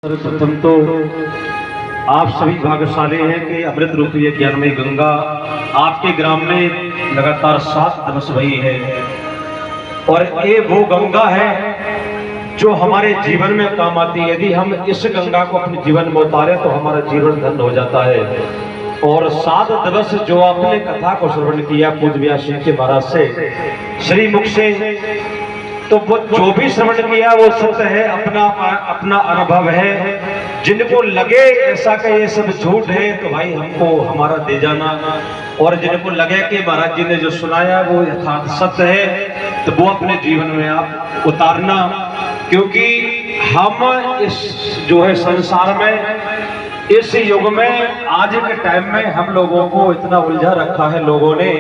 सर्वप्रथम तो आप सभी भाग्यशाली हैं कि अमृत रूपी ये ज्ञानमयी गंगा आपके ग्राम में लगातार 7 दिवस बही है और ये वो गंगा है जो हमारे जीवन में काम आती है। यदि हम इस गंगा को अपने जीवन में उतारे तो हमारा जीवन धन्य हो जाता है। और 7 दिवस जो आपने कथा को श्रवण किया पूज्य व्यास जी के महाराज से श्री मुख से, तो वो जो भी श्रवण किया वो सत्य है, अपना अनुभव है। जिनको लगे ऐसा कि ये सब झूठ है तो भाई हमको हमारा दे जाना, और जिनको लगे कि महाराज जी ने जो सुनाया वो यथार्थ सत्य है तो वो अपने जीवन में आप उतारना। क्योंकि हम इस जो है संसार में इस युग में आज के टाइम में हम लोगों को इतना उलझा रखा है लोगों ने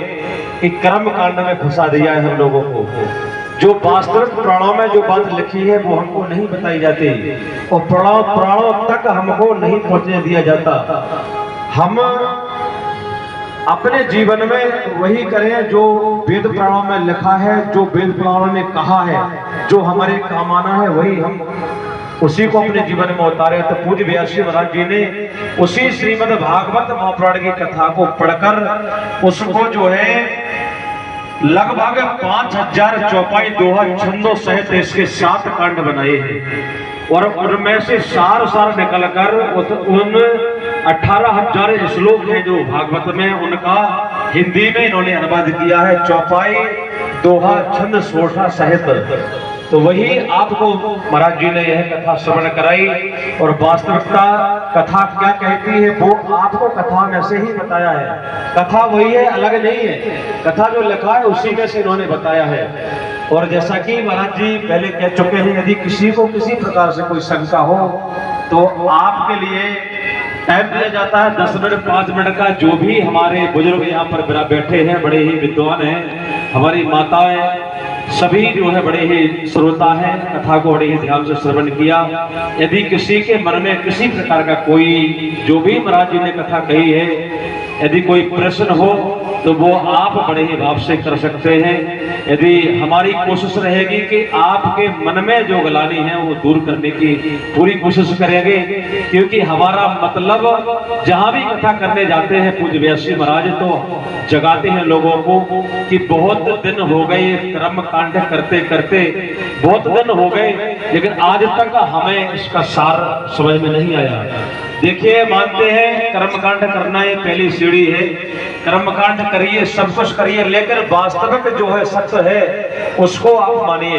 कि कर्म कांड में फंसा दिया है हम लोगों को। जो वास्तविक पुराणों में जो बात लिखी है वो हमको नहीं बताई जाती और पुराणों तक हमको नहीं पहुंचने दिया जाता। हम अपने जीवन में वही करें जो वेद पुराणों में लिखा है, जो वेद पुराणों ने कहा है, जो हमारे काम आना है वही हम उसी को अपने जीवन में उतारे। तो पूज्य व्यास जी महाराज जी ने उसी श्रीमद् भागवत महापुराण की कथा को पढ़कर उसको जो है लगभग 5000 चौपाई दोहा छंदों सहित इसके 7 कांड बनाए हैं और उनमें से सार निकलकर उन 18,000 श्लोक हैं जो भागवत में उनका हिंदी में इन्होंने अनुवाद किया है, चौपाई दोहा छंद सोठा सहित। तो वही आपको महाराज जी ने यह कथा श्रवण कराई और वास्तविकता कथा क्या कहती है वो आपको कथा में से ही बताया है। कथा वही है, अलग नहीं है। कथा जो लिखा है उसी में से इन्होंने बताया है। और जैसा कि महाराज जी पहले कह चुके हैं, यदि किसी को किसी प्रकार से कोई शंका हो तो आपके लिए टाइम दिया जाता है 10 मिनट 5 मिनट का। जो भी हमारे बुजुर्ग यहाँ पर बैठे हैं बड़े ही विद्वान हैं, हमारी माताएं सभी जो है बड़े ही श्रोता हैं, कथा को बड़े ही ध्यान से श्रवण किया। यदि किसी के मन में किसी प्रकार का कोई जो भी महाराज जी ने कथा कही है यदि कोई प्रश्न हो तो वो आप बड़े ही भाव से कर सकते हैं। यदि हमारी कोशिश रहेगी कि आपके मन में जो गलानी है वो दूर करने की पूरी कोशिश करेंगे, क्योंकि हमारा मतलब जहां भी कथा करने जाते हैं पूज्य व्यास जी महाराज तो जगाते हैं लोगों को कि बहुत दिन हो गए कर्म कांड करते करते, बहुत दिन हो गए, लेकिन आज तक हमें इसका सार समझ में नहीं आया। देखिए, मानते हैं कर्मकांड करना ये पहली सीढ़ी है, कर्मकांड करिए, सब कुछ करिए, लेकिन वास्तविक जो है सत्य है उसको आप मानिए,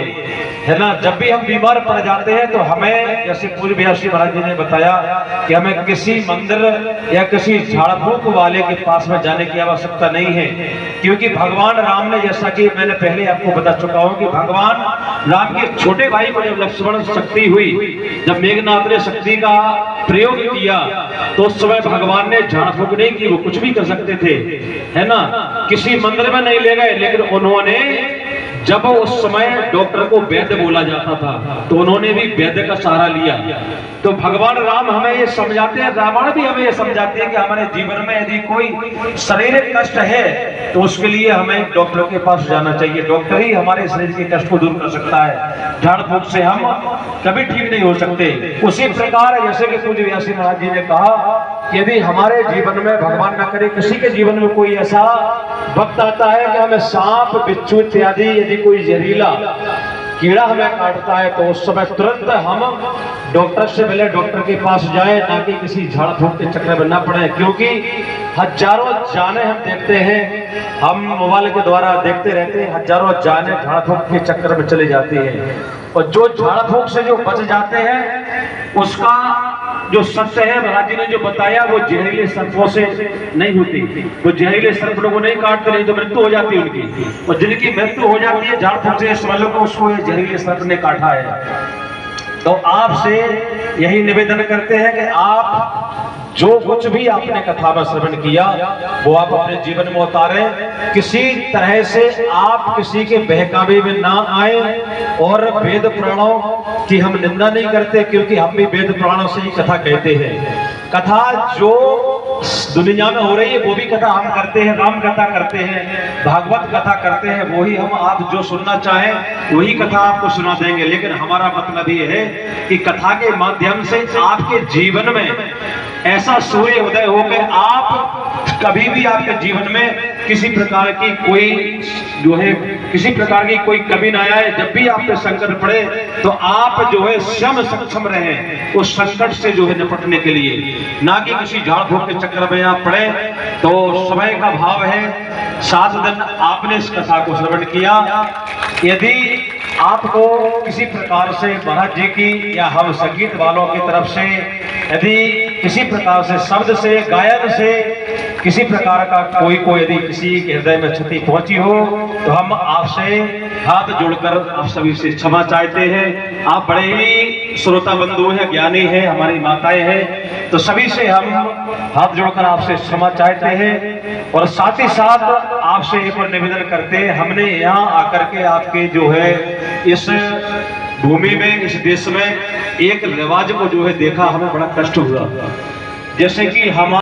है ना। जब भी हम बीमार पड़ जाते हैं तो हमें, जैसे पूज्य व्यास जी महाराज जी ने बताया कि हमें किसी मंदिर या किसी झाड़ फूक वाले के पास में जाने की आवश्यकता नहीं है, क्योंकि भगवान राम ने, जैसा कि मैंने पहले आपको बता चुका हूं कि भगवान राम के छोटे भाई को जब लक्ष्मण शक्ति हुई, जब मेघनाथ ने शक्ति का प्रयोग किया तो उस समय भगवान ने झाड़ फूक नहीं की, वो कुछ भी कर सकते थे, है ना। किसी मंदिर में नहीं ले गए, लेकिन उन्होंने जब उस समय डॉक्टर को वैद्य बोला जाता था तो उन्होंने भी वैद्य का सहारा लिया। तो भगवान राम हमें ये समझाते हैं, रावण भी हमें ये समझाते हैं कि हमारे जीवन में यदि कोई शारीरिक कष्ट है तो उसके लिए हमें डॉक्टर के पास जाना चाहिए। डॉक्टर ही हमारे शरीर के कष्ट को दूर कर सकता है, झाड़ फूक से हम कभी ठीक नहीं हो सकते। उसी प्रकार जैसे कि पूज्य व्यास जी महाराज जी ने कहा, यदि हमारे जीवन में भगवान न करे किसी के जीवन में कोई ऐसा वक्त आता है कि हमें सांप बिच्छू इत्यादि यदि कोई जहरीला कीड़ा हमें काटता है तो उस समय तुरंत हम डॉक्टर से मिले, डॉक्टर के पास जाए, ना कि किसी झाड़ फूक के चक्कर में न पड़े। क्योंकि हजारों जाने हम देखते हैं, हम मोबाइल के द्वारा देखते रहते हैं, हजारों जाने झाड़ फूक के चक्कर में चले जाती हैं। और जो झाड़ फूक से जो बच जाते हैं उसका जो सत्य है महाराज जी ने जो बताया वो जहरीले सर्पों से नहीं होती, वो जहरीले सर्प लोगों नहीं काटते, नहीं तो मृत्यु हो जाती है उनकी। और जिनकी मृत्यु हो जाती है झाड़ फूक से, समझ लो को उसको जहरीले सर्प ने काटा है। तो आपसे यही निवेदन करते हैं कि आप जो कुछ भी आपने कथा में श्रवण किया वो आप अपने जीवन में उतारें। किसी तरह से आप किसी के बहकावे में ना आए। और वेद पुराणों की हम निंदा नहीं करते, क्योंकि हम भी वेद पुराणों से ही कथा कहते हैं। कथा जो दुनिया में हो रही है वो भी कथा हम करते हैं, राम कथा करते हैं, भागवत कथा करते हैं, वही हम आप जो सुनना चाहें वही कथा आपको सुना देंगे। लेकिन हमारा मतलब ये है कि कथा के माध्यम से आपके जीवन में ऐसा सूर्य उदय हो कि आप कभी भी आपके जीवन में किसी प्रकार की कोई जो है किसी प्रकार की कोई कमी ना आए। जब भी आप पे संकट पड़े तो आप जो है स्वयं सक्षम रहे उस संकट से जो है निपटने के लिए, ना कि किसी झाड़ फूक के चक्कर में आप पड़े। तो समय का भाव है, 7 दिन आपने इस कथा को श्रवण किया। यदि आपको किसी प्रकार से महाराज जी की या हम संगीत वालों की तरफ से यदि किसी प्रकार से शब्द से गायन से किसी प्रकार का कोई यदि किसी के हृदय में क्षति पहुंची हो तो हम आपसे हाथ जोड़कर आप सभी से क्षमा चाहते हैं। आप बड़े ही श्रोता बंधु हैं, ज्ञानी हैं, हमारी माताएं हैं, तो सभी से हम हाथ जोड़कर आपसे क्षमा चाहते हैं। और साथ ही साथ आपसे एक और निवेदन करते हैं, हमने यहाँ आकर के आपके जो है इस भूमि में, इस देश में एक रिवाज को जो है देखा, हमें बड़ा कष्ट हुआ। जैसे कि हम